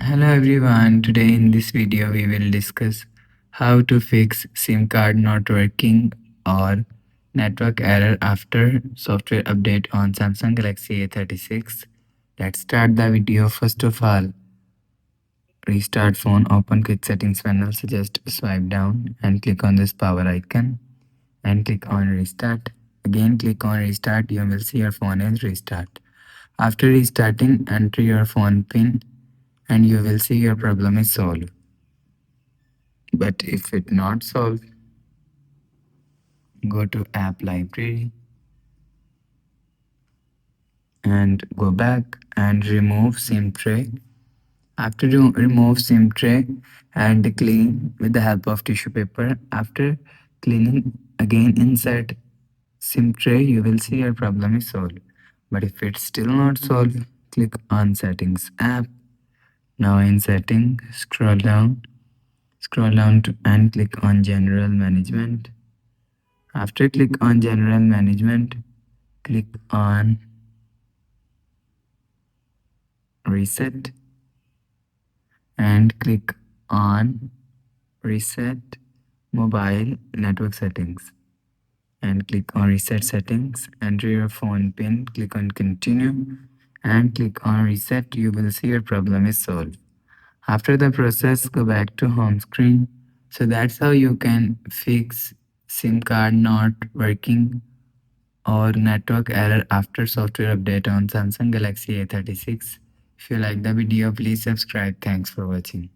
Hello everyone, today in this video we will discuss how to fix SIM card not working or network error after software update on Samsung Galaxy A36. Let's start the video. First of all, restart phone, open quick settings panel, so just swipe down and click on this power icon and click on restart. Again click on restart, you will see your phone is restart. After restarting, enter your phone pin and you will see your problem is solved. But if it not solved, go to app library and go back and remove SIM tray. After you remove SIM tray and clean with the help of tissue paper. After cleaning again inside SIM tray, you will see your problem is solved. But if it's still not solved, click on settings app. Now in setting, scroll down and click on general management. After click on general management, click on reset and click on reset mobile network settings and click on reset settings. Enter your phone pin, click on continue and click on reset. You will see your problem is solved. After the process, go back to home screen. So that's how you can fix SIM card not working or network error after software update on Samsung Galaxy A36. If you like the video, please subscribe. Thanks for watching.